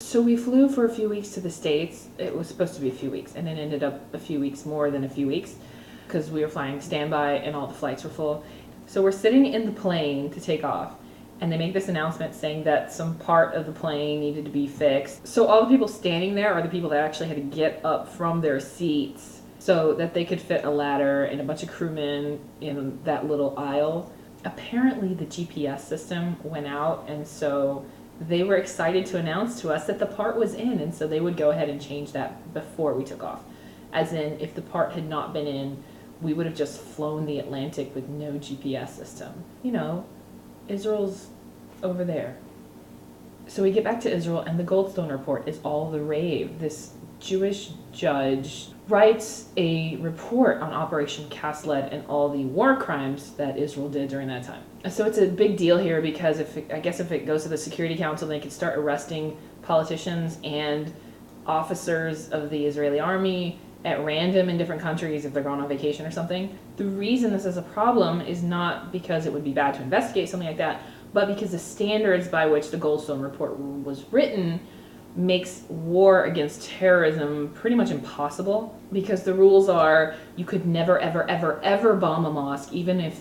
So we flew for a few weeks to the States. It was supposed to be a few weeks, and it ended up a few weeks more than a few weeks because we were flying standby and all the flights were full. So we're sitting in the plane to take off, and they make this announcement saying that some part of the plane needed to be fixed. So all the people standing there are the people that actually had to get up from their seats so that they could fit a ladder and a bunch of crewmen in that little aisle. Apparently the GPS system went out, and so they were excited to announce to us that the part was in, and so they would go ahead and change that before we took off. As in, if the part had not been in, we would have just flown the Atlantic with no GPS system. You know, Israel's over there. So we get back to Israel, and the Goldstone report is all the rave. This Jewish judge writes a report on Operation Cast Lead and all the war crimes that Israel did during that time. So it's a big deal here because if it goes to the Security Council, they could start arresting politicians and officers of the Israeli army at random in different countries if they're going on vacation or something. The reason this is a problem is not because it would be bad to investigate something like that, but because the standards by which the Goldstone report was written makes war against terrorism pretty much impossible, because the rules are you could never, ever, ever, ever bomb a mosque, even if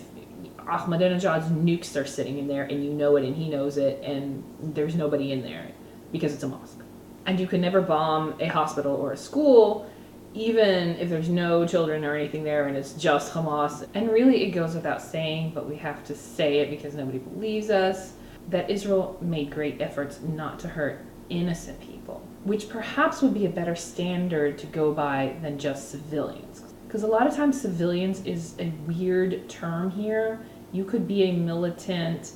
Ahmadinejad's nukes are sitting in there and you know it and he knows it and there's nobody in there because it's a mosque. And you could never bomb a hospital or a school, even if there's no children or anything there and it's just Hamas. And really it goes without saying, but we have to say it because nobody believes us, that Israel made great efforts not to hurt innocent people, which perhaps would be a better standard to go by than just civilians. Because a lot of times civilians is a weird term here. You could be a militant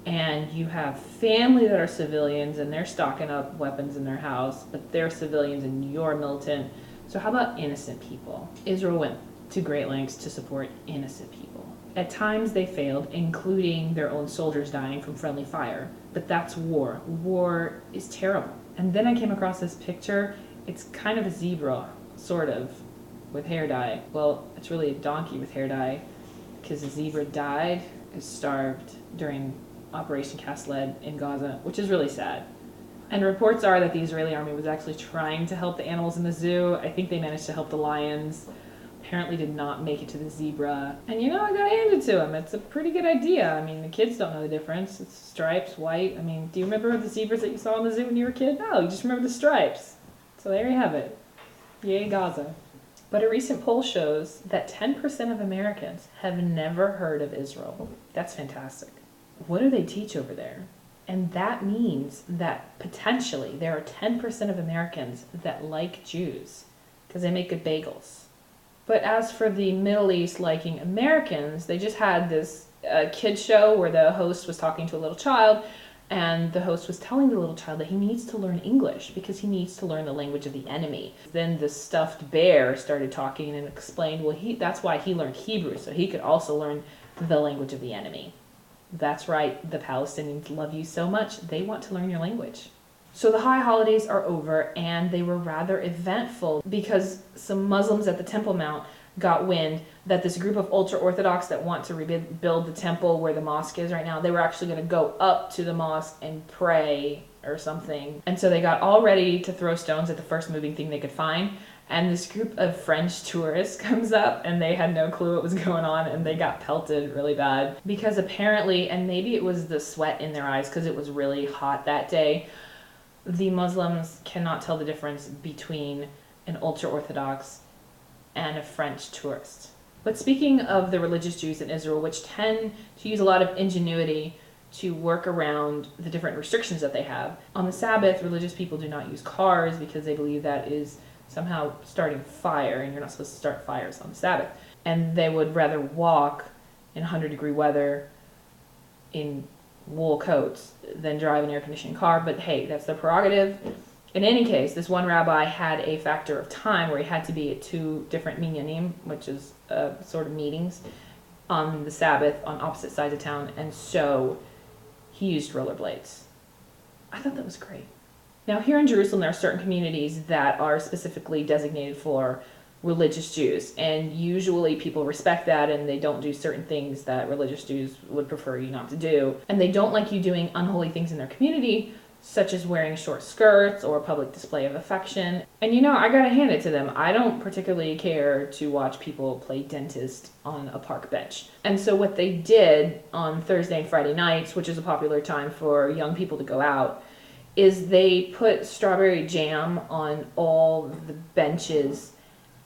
and you have family that are civilians and they're stocking up weapons in their house, but they're civilians and you're militant. So how about innocent people? Israel went to great lengths to support innocent people. At times they failed, including their own soldiers dying from friendly fire. But that's war. War is terrible. And then I came across this picture. It's kind of a zebra, sort of, with hair dye. Well, it's really a donkey with hair dye, because the zebra died, is starved during Operation Cast Lead in Gaza, which is really sad. And reports are that the Israeli army was actually trying to help the animals in the zoo. I think they managed to help the lions. Apparently did not make it to the zebra. And you know, I gotta hand it to them. It's a pretty good idea. I mean, the kids don't know the difference. It's stripes, white. I mean, do you remember the zebras that you saw in the zoo when you were a kid? No, you just remember the stripes. So there you have it. Yay, Gaza. But a recent poll shows that 10% of Americans have never heard of Israel. That's fantastic. What do they teach over there? And that means that potentially there are 10% of Americans that like Jews because they make good bagels. But as for the Middle East liking Americans, they just had this kid show where the host was talking to a little child, and the host was telling the little child that he needs to learn English because he needs to learn the language of the enemy. Then the stuffed bear started talking and explained, well, that's why he learned Hebrew, so he could also learn the language of the enemy. That's right, the Palestinians love you so much, they want to learn your language. So the high holidays are over, and they were rather eventful because some Muslims at the Temple Mount got wind that this group of ultra-Orthodox that want to rebuild the temple where the mosque is right now, they were actually going to go up to the mosque and pray or something. And so they got all ready to throw stones at the first moving thing they could find. And this group of French tourists comes up, and they had no clue what was going on, and they got pelted really bad. Because apparently, and maybe it was the sweat in their eyes because it was really hot that day, the Muslims cannot tell the difference between an ultra-Orthodox and a French tourist. But speaking of the religious Jews in Israel, which tend to use a lot of ingenuity to work around the different restrictions that they have, on the Sabbath, religious people do not use cars because they believe that is somehow starting fire, and you're not supposed to start fires on the Sabbath. And they would rather walk in 100-degree weather in wool coats than drive an air-conditioned car, but hey, that's their prerogative. In any case, this one rabbi had a factor of time where he had to be at 2 different minyanim, which is sort of meetings, on the Sabbath on opposite sides of town, and so he used rollerblades. I thought that was great. Now, here in Jerusalem, there are certain communities that are specifically designated for religious Jews, and usually people respect that and they don't do certain things that religious Jews would prefer you not to do, and they don't like you doing unholy things in their community, such as wearing short skirts or public display of affection. And you know, I gotta hand it to them. I don't particularly care to watch people play dentist on a park bench. And so what they did on Thursday and Friday nights, which is a popular time for young people to go out, is they put strawberry jam on all the benches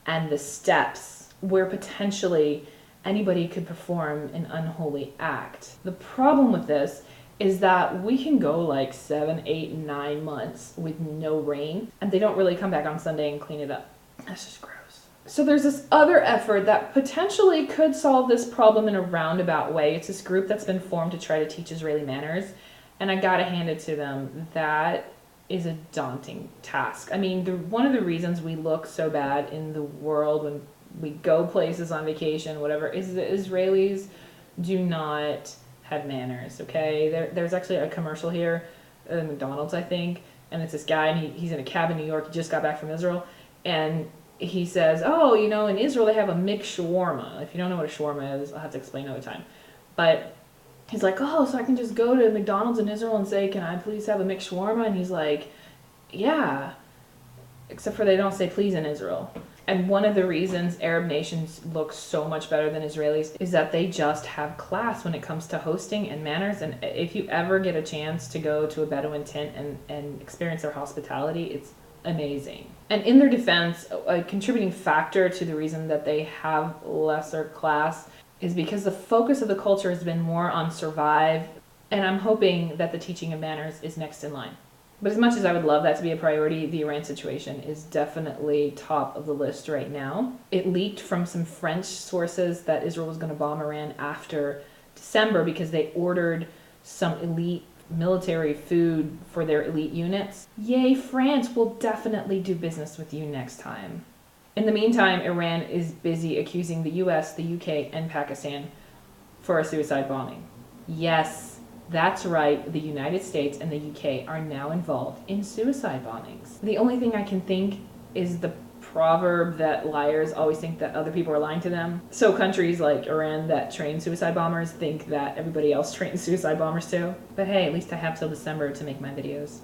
and the steps where potentially anybody could perform an unholy act. The problem with this is that we can go like 7, 8, 9 months with no rain, and they don't really come back on Sunday and clean it up. That's just gross. So there's this other effort that potentially could solve this problem in a roundabout way. It's this group that's been formed to try to teach Israeli manners, and I gotta hand it to them. That is a daunting task. I mean, one of the reasons we look so bad in the world when we go places on vacation, whatever, is the Israelis do not have manners, okay? There's actually a commercial here at McDonald's, I think, and it's this guy, and he's in a cab in New York. He just got back from Israel, and he says, oh, you know, in Israel they have a mixed shawarma. If you don't know what a shawarma is, I'll have to explain another time. But he's like, oh, so I can just go to McDonald's in Israel and say, can I please have a mixed shawarma? And he's like, yeah, except for they don't say please in Israel. And one of the reasons Arab nations look so much better than Israelis is that they just have class when it comes to hosting and manners. And if you ever get a chance to go to a Bedouin tent and experience their hospitality, it's amazing. And in their defense, a contributing factor to the reason that they have lesser class is because the focus of the culture has been more on survive. And I'm hoping that the teaching of manners is next in line. But as much as I would love that to be a priority, the Iran situation is definitely top of the list right now. It leaked from some French sources that Israel was going to bomb Iran after December because they ordered some elite military food for their elite units. Yay, France will definitely do business with you next time. In the meantime, Iran is busy accusing the US, the UK, and Pakistan for a suicide bombing. Yes, that's right, the United States and the UK are now involved in suicide bombings. The only thing I can think is the proverb that liars always think that other people are lying to them. So countries like Iran that train suicide bombers think that everybody else trains suicide bombers too. But hey, at least I have till December to make my videos.